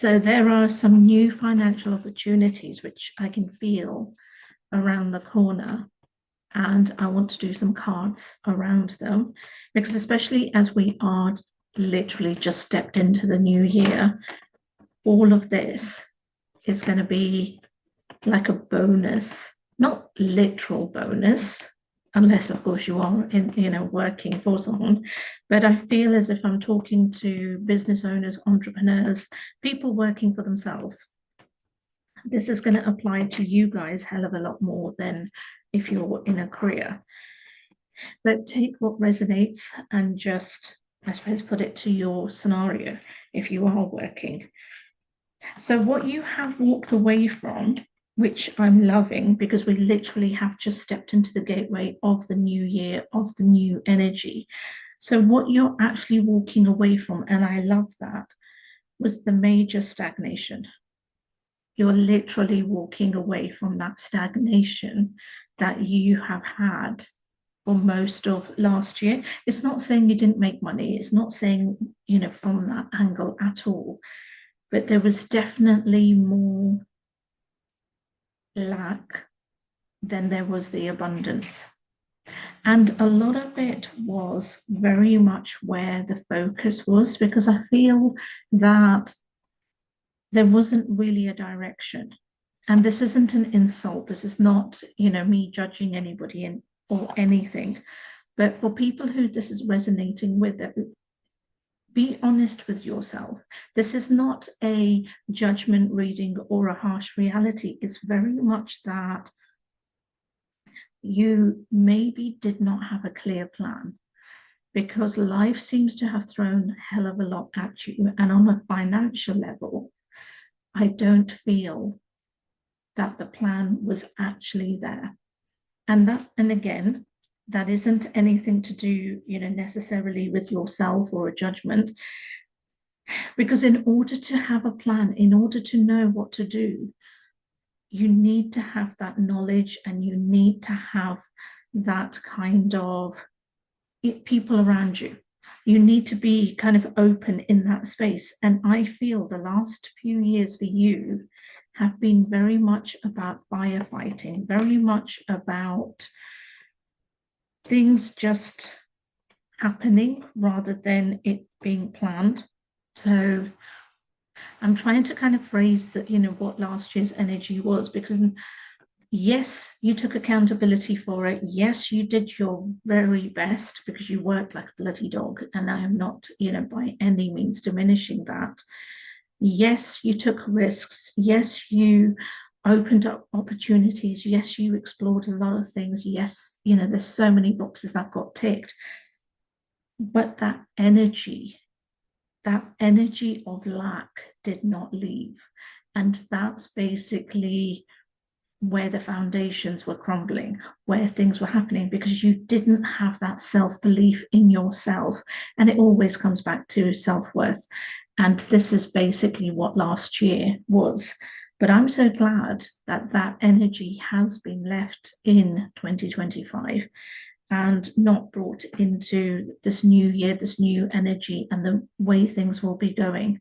So there are some new financial opportunities which I can feel around the corner, and I want to do some cards around them because, especially as we are literally just stepped into the new year, all of this is going to be like a bonus, not literal bonus, unless of course you are in, working for someone. But I feel as if I'm talking to business owners, entrepreneurs, people working for themselves. This is going to apply to you guys hell of a lot more than if you're in a career. But take what resonates and just, I suppose, put it to your scenario if you are working. So, what you have walked away from, which I'm loving because we literally have just stepped into the gateway of the new year, of the new energy. So, what you're actually walking away from, and I love that, was the major stagnation. You're literally walking away from that stagnation that you have had for most of last year. It's not saying you didn't make money. It's not saying, from that angle at all. But there was definitely more lack than there was the abundance. And a lot of it was very much where the focus was, because I feel that there wasn't really a direction. And this isn't an insult. This is not, me judging anybody or anything. But for people who this is resonating with, it, be honest with yourself. This is not a judgment reading or a harsh reality. It's very much that you maybe did not have a clear plan because life seems to have thrown a hell of a lot at you. And on a financial level, I don't feel that the plan was actually there. And again, that isn't anything to do, necessarily with yourself or a judgment. Because in order to have a plan, in order to know what to do, you need to have that knowledge and you need to have that kind of people around you. You need to be kind of open in that space. And I feel the last few years for you have been very much about firefighting, very much about things just happening rather than it being planned. So I'm trying to kind of phrase that, what last year's energy was, because yes, you took accountability for it. Yes, you did your very best because you worked like a bloody dog. And I am not, by any means diminishing that. Yes, you took risks. Yes, you opened up opportunities. Yes, you explored a lot of things. Yes, there's so many boxes that got ticked. But that energy of lack did not leave. And that's basically where the foundations were crumbling, where things were happening, because you didn't have that self-belief in yourself. And it always comes back to self-worth. And this is basically what last year was. But I'm so glad that that energy has been left in 2025 and not brought into this new year, this new energy, and the way things will be going.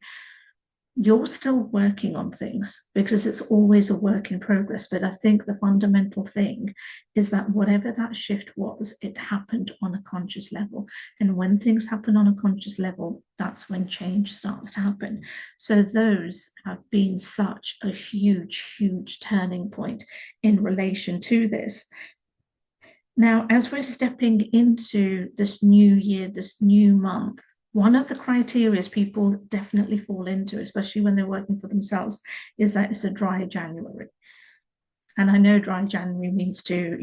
You're still working on things because it's always a work in progress. But I think the fundamental thing is that whatever that shift was, it happened on a conscious level. And when things happen on a conscious level, that's when change starts to happen. So those have been such a huge, huge turning point in relation to this. Now, as we're stepping into this new year, this new month, one of the criteria people definitely fall into, especially when they're working for themselves, is that it's a dry January. And I know dry January means to,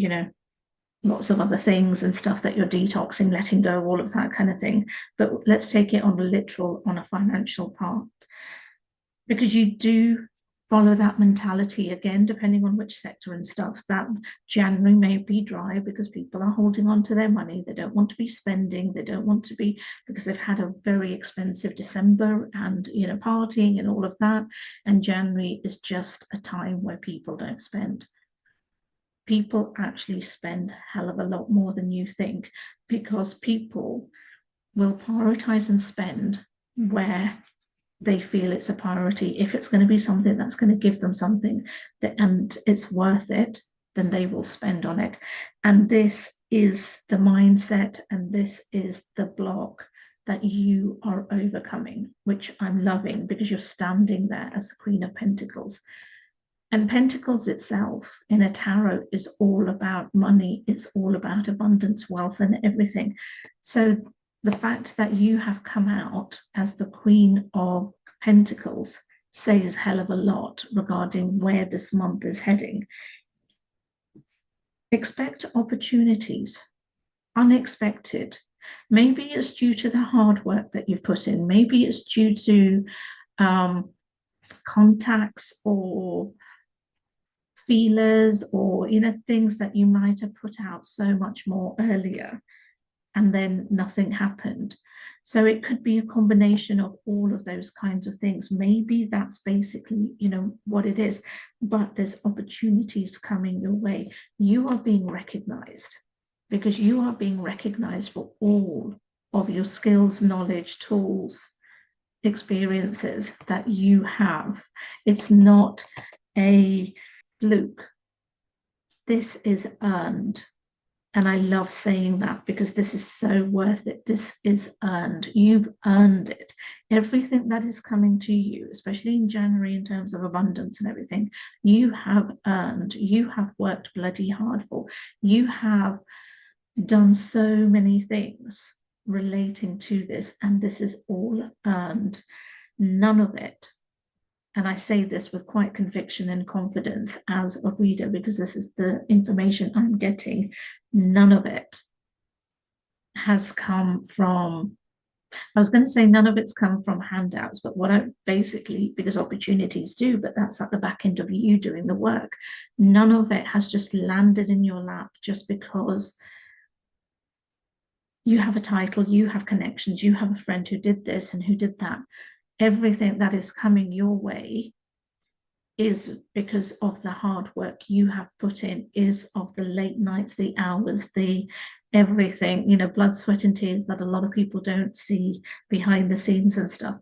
lots of other things and stuff that you're detoxing, letting go, all of that kind of thing. But let's take it on the literal, on a financial part. Because you do follow that mentality again, depending on which sector and stuff. That January may be dry because people are holding on to their money. They don't want to be spending. They don't want to be, because they've had a very expensive December and, partying and all of that. And January is just a time where people don't spend. People actually spend a hell of a lot more than you think, because people will prioritize and spend where they feel it's a priority. If it's going to be something that's going to give them something and it's worth it, then they will spend on it. And this is the mindset, and this is the block that you are overcoming, which I'm loving, because you're standing there as the Queen of Pentacles. And Pentacles itself in a tarot is all about money, it's all about abundance, wealth, and everything. So the fact that you have come out as the Queen of Pentacles says a hell of a lot regarding where this month is heading. Expect opportunities, unexpected. Maybe it's due to the hard work that you've put in. Maybe it's due to contacts or feelers, or things that you might have put out so much more earlier and then nothing happened. So it could be a combination of all of those kinds of things. Maybe that's basically what it is, but there's opportunities coming your way. You are being recognized, because you are being recognized for all of your skills, knowledge, tools, experiences that you have. It's not a fluke. This is earned. And I love saying that, because this is so worth it. This is earned. You've earned it. Everything that is coming to you, especially in January in terms of abundance and everything, you have earned. You have worked bloody hard for. You have done so many things relating to this, and this is all earned. None of it, and I say this with quite conviction and confidence as a reader, because this is the information I'm getting, none of it has come from, I was going to say none of it's come from handouts, but what I basically, because opportunities do, but that's at the back end of you doing the work. None of it has just landed in your lap just because you have a title, you have connections, you have a friend who did this and who did that. Everything that is coming your way is because of the hard work you have put in, is of the late nights, the hours, the everything, blood, sweat, and tears that a lot of people don't see behind the scenes and stuff.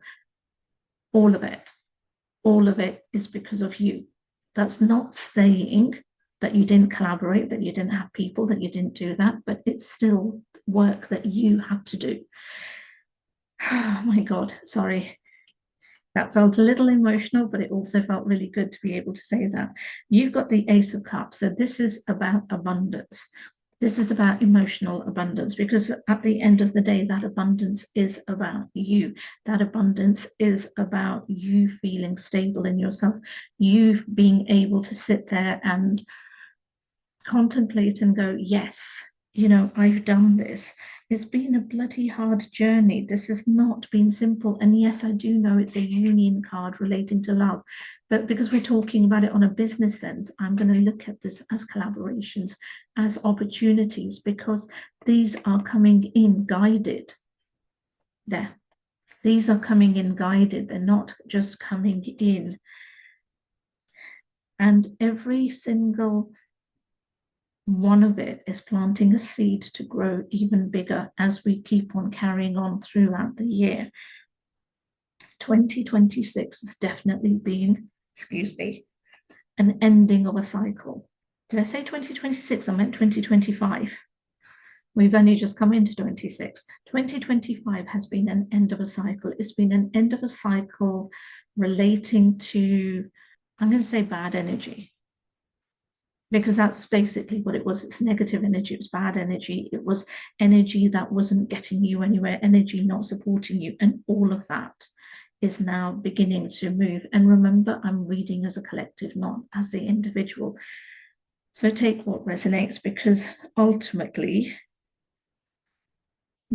All of it is because of you. That's not saying that you didn't collaborate, that you didn't have people, that you didn't do that, but it's still work that you have to do. Oh my God, sorry. That felt a little emotional, but it also felt really good to be able to say that. You've got the Ace of Cups. So this is about abundance. This is about emotional abundance, because at the end of the day, that abundance is about you. That abundance is about you feeling stable in yourself, you being able to sit there and contemplate and go, yes, I've done this. It's been a bloody hard journey. This has not been simple. And yes, I do know it's a union card relating to love, but because we're talking about it on a business sense, I'm going to look at this as collaborations, as opportunities, because these are coming in guided. There. These are coming in guided. They're not just coming in. And every single one of it is planting a seed to grow even bigger as we keep on carrying on throughout the year. 2026 has definitely been, an ending of a cycle. Did I say 2026? I meant 2025. We've only just come into 26. 2025 has been an end of a cycle. It's been an end of a cycle relating to, I'm going to say, bad energy, because that's basically what it was. It's negative energy, it was bad energy, it was energy that wasn't getting you anywhere, energy not supporting you, and all of that is now beginning to move. And remember, I'm reading as a collective, not as the individual. So take what resonates, because ultimately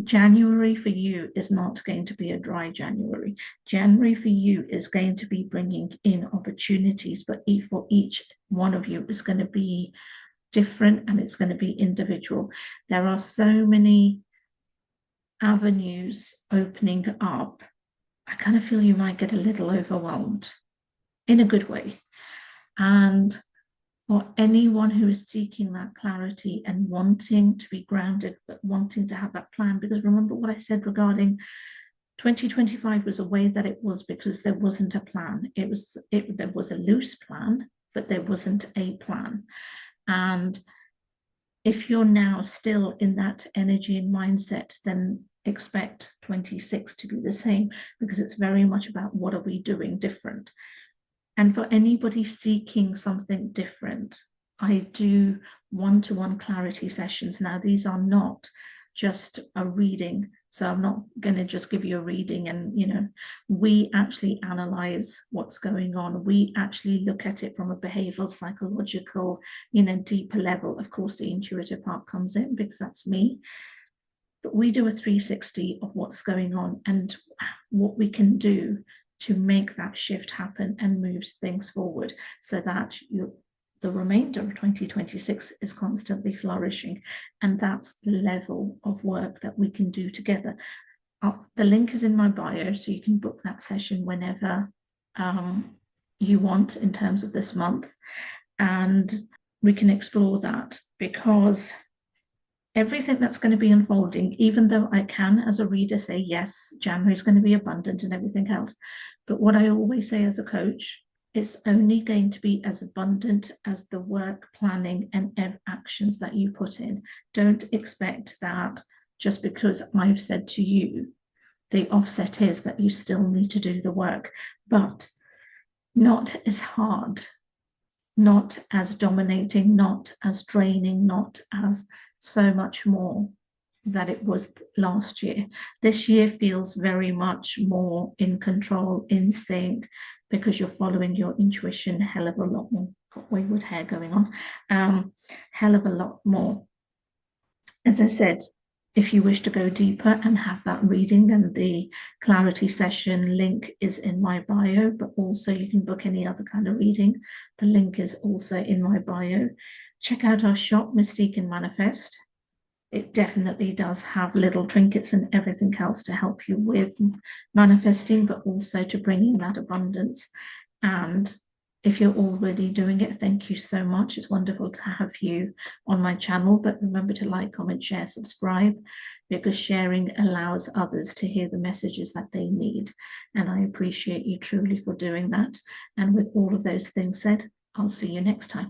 January for you is not going to be a dry January. January for you is going to be bringing in opportunities, but for each one of you is going to be different, and it's going to be individual. There are so many avenues opening up. I kind of feel you might get a little overwhelmed in a good way. And for anyone who is seeking that clarity and wanting to be grounded, but wanting to have that plan, because remember what I said regarding 2025 was a way that it was because there wasn't a plan. There was a loose plan, but there wasn't a plan. And if you're now still in that energy and mindset, then expect 26 to be the same, because it's very much about what are we doing different. And for anybody seeking something different, I do one-to-one clarity sessions. Now, these are not just a reading. So I'm not going to just give you a reading and, we actually analyze what's going on. We actually look at it from a behavioral, psychological, deeper level. Of course, the intuitive part comes in because that's me. But we do a 360 of what's going on and what we can do to make that shift happen and move things forward so that the remainder of 2026 is constantly flourishing. And that's the level of work that we can do together. The link is in my bio, so you can book that session whenever you want in terms of this month. And we can explore that, because everything that's going to be unfolding, even though I can, as a reader, say, yes, January is going to be abundant and everything else. But what I always say as a coach, it's only going to be as abundant as the work, planning, and actions that you put in. Don't expect that just because I've said to you, the offset is that you still need to do the work, but not as hard, not as dominating, not as draining, not as so much more that it was last year. This year feels very much more in control, in sync, because you're following your intuition hell of a lot more. Got wayward hair going on, hell of a lot more. As I said, if you wish to go deeper and have that reading, then the clarity session link is in my bio, but also you can book any other kind of reading. The link is also in my bio. Check out our shop, Mystique and Manifest. It definitely does have little trinkets and everything else to help you with manifesting, but also to bring in that abundance. And if you're already doing it, thank you so much. It's wonderful to have you on my channel, but remember to like, comment, share, subscribe, because sharing allows others to hear the messages that they need. And I appreciate you truly for doing that. And with all of those things said, I'll see you next time.